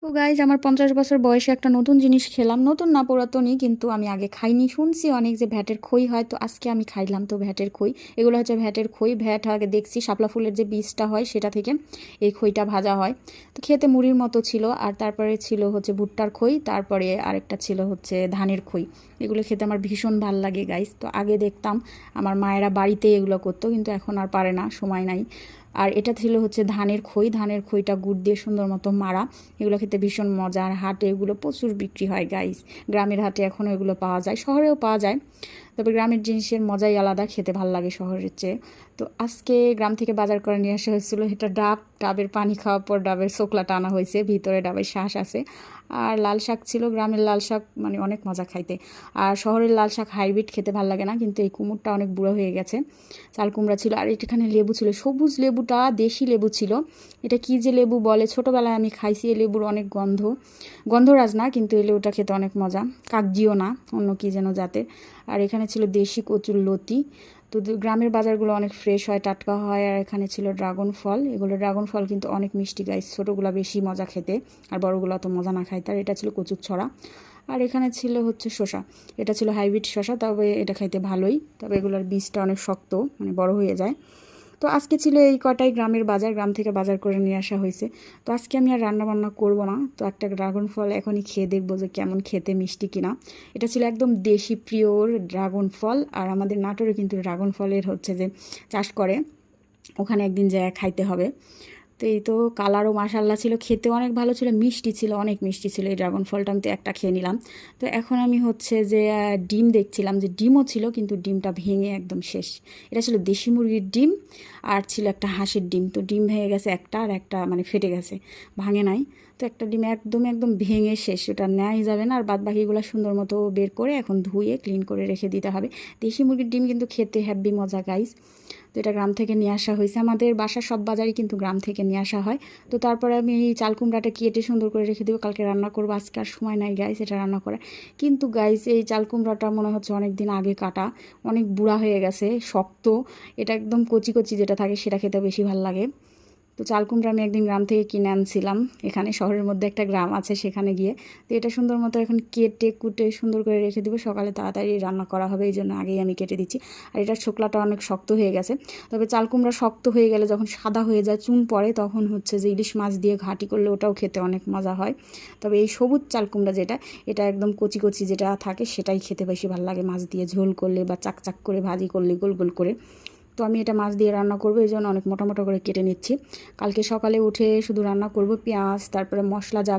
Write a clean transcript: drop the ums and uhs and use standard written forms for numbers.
তো গাইজ আমার 50 বছর বয়সে একটা নতুন জিনিস খেলাম, নতুন না পুরাতনই, কিন্তু আমি আগে খাইনি। শুনছি অনেক যে ভ্যাটের খই হয়, তো আজকে আমি খাইলাম। তো ভ্যাটের খই, এগুলো হচ্ছে ভ্যাটের খই। ভ্যাট আগে দেখছি শাপলা ফুলের যে বীজটা হয় সেটা থেকে এই খইটা ভাজা হয়। তো খেতে মুড়ির মতো ছিল। আর তারপরে ছিল হচ্ছে ভুট্টার খই, তারপরে আরেকটা ছিল হচ্ছে ধানের খই। এগুলো খেতে আমার ভীষণ ভাল লাগে গাইজ। তো আগে দেখতাম আমার মায়েরা বাড়িতে এগুলো করতো, কিন্তু এখন আর পারে না, সময় নাই। আর এটা ছিল হচ্ছে ধানের খই, ধানের খইটা গুড় দিয়ে সুন্দর মতো মারা। এগুলো খেতে ভীষণ মজা। আর হাটে এগুলো প্রচুর বিক্রি হয় গাইস। গ্রামের হাটে এখনও এগুলো পাওয়া যায়, শহরেও পাওয়া যায়। তবে গ্রামের জিনিসের মজাই আলাদা, খেতে ভালো লাগে শহরের চেয়ে। তো আজকে গ্রাম থেকে বাজার করে নিয়ে আসা হয়েছিল এটা ডাব। ডাবের পানি খাওয়ার পর ডাবের শোকলাটা আনা হয়েছে, ভিতরে ডাবের শ্বাস আছে। আর লাল শাক ছিল, গ্রামের লাল শাক মানে অনেক মজা খাইতে। আর শহরের লাল শাক হাইব্রিড খেতে ভালো লাগে না, কিন্তু এই কুমড়টা অনেক বুড়ো হয়ে গেছে। চাল কুমড়া ছিল, আর এখানে লেবু ছিল, সবুজ লেবুটা দেশি লেবু ছিল। এটা কি যে লেবু বলে, ছোটোবেলায় আমি খাইছি। এই লেবুর অনেক গন্ধ, গন্ধরাজ না, কিন্তু এই লেবুটা খেতে অনেক মজা। কাকজিও না, অন্য কি যেন জাতের। আর এখানে ছিল দেশি কচুর লতি। তো গ্রামের বাজারগুলো অনেক ফ্রেশ হয়, টাটকা হয়। আর এখানে ছিল ড্রাগন ফল। এগুলো ড্রাগন ফল কিন্তু অনেক মিষ্টি গাইস, ছোটোগুলো বেশি মজা খেতে, আর বড়গুলো অত মজা না খাইতে। আর এটা ছিল কচুর ছড়া। আর এখানে ছিল হচ্ছে শসা। এটা ছিল হাইব্রিড শসা, তবে এটা খাইতে ভালোই, তবে এগুলোর বীজটা অনেক শক্ত, মানে বড় হয়ে যায়। তো আজকে ছিল এই কটাই গ্রামের বাজার, গ্রাম থেকে বাজার করে নিয়ে আসা হয়েছে। তো আজকে আমি আর রান্না বান্না করবো না। তো একটা ড্রাগন ফল এখনই খেয়ে দেখবো যে কেমন খেতে, মিষ্টি কিনা। এটা ছিল একদম দেশি পিওর ড্রাগন ফল। আর আমাদের নাটোরে কিন্তু ড্রাগন ফলের হচ্ছে যে চাষ করে, ওখানে একদিন যায় খাইতে হবে। তো এই তো কালারও মাশাল্লাহ ছিল, খেতে অনেক ভালো ছিল, মিষ্টি ছিল, অনেক মিষ্টি ছিল এই ড্রাগন ফলটা। আমি তো একটা খেয়ে নিলাম। তো এখন আমি হচ্ছে যে ডিম দেখছিলাম, যে ডিমও ছিল, কিন্তু ডিমটা ভেঙে একদম শেষ। এটা ছিল দেশি মুরগির ডিম, আর ছিল একটা হাঁসের ডিম। তো ডিম ভেঙে গেছে একটা, আর একটা মানে ফেটে গেছে, ভাঙে নাই। তো একটা ডিম একদম একদম ভেঙে শেষ, ওটা নেওয়াই যাবে না। আর বাদ বাকিগুলো সুন্দর মতো বের করে এখন ধুয়ে ক্লিন করে রেখে দিতে হবে। দেশি মুরগির ডিম কিন্তু খেতে হ্যাভি মজা গাইস। তো এটা গ্রাম থেকে নিয়ে আসা হয়েছে, আমাদের বাসার সব বাজারই কিন্তু গ্রাম থেকে নিয়ে আসা হয়। তো তারপরে আমি এই চাল কুমড়াটা কেটে সুন্দর করে রেখে দেবো, কালকে রান্না করবো। আজকে আর সময় নাই গাইস এটা রান্না করার। কিন্তু গাইস এই চাল কুমড়াটা মনে হচ্ছে অনেক দিন আগে কাটা, অনেক বুড়া হয়ে গেছে, শক্ত। এটা একদম কচি কচি যেটা থাকে সেটা খেতে বেশি ভালো লাগে। তো চাল কুমড়া আমি একদিন গ্রাম থেকে কিনে আনছিলাম, এখানে শহরের মধ্যে একটা গ্রাম আছে সেখানে গিয়ে। তো এটা সুন্দর মতো এখন কেটে কুটে সুন্দর করে রেখে দেবো, সকালে তাড়াতাড়ি রান্না করা হবে, এই জন্য আগেই আমি কেটে দিচ্ছি। আর এটার ছোকলাটা অনেক শক্ত হয়ে গেছে। তবে চাল কুমড়া শক্ত হয়ে গেলে যখন সাদা হয়ে যায়, চুন পড়ে, তখন হচ্ছে যে ইলিশ মাছ দিয়ে ঘাঁটি করলে ওটাও খেতে অনেক মজা হয়। তবে এই সবুজ চাল কুমড়া যেটা, এটা একদম কচি কচি যেটা থাকে সেটাই খেতে বেশি ভালো লাগে, মাছ দিয়ে ঝোল করলে বা চাকচাক করে ভাজি করলে গোল গোল করে। তো আমি এটা মাছ দিয়ে রান্না করবো, এই জন্য অনেক মোটা মোটা করে কেটে নিচ্ছি। কালকে সকালে উঠে শুধু রান্না করব, পেঁয়াজ তারপরে মশলা যা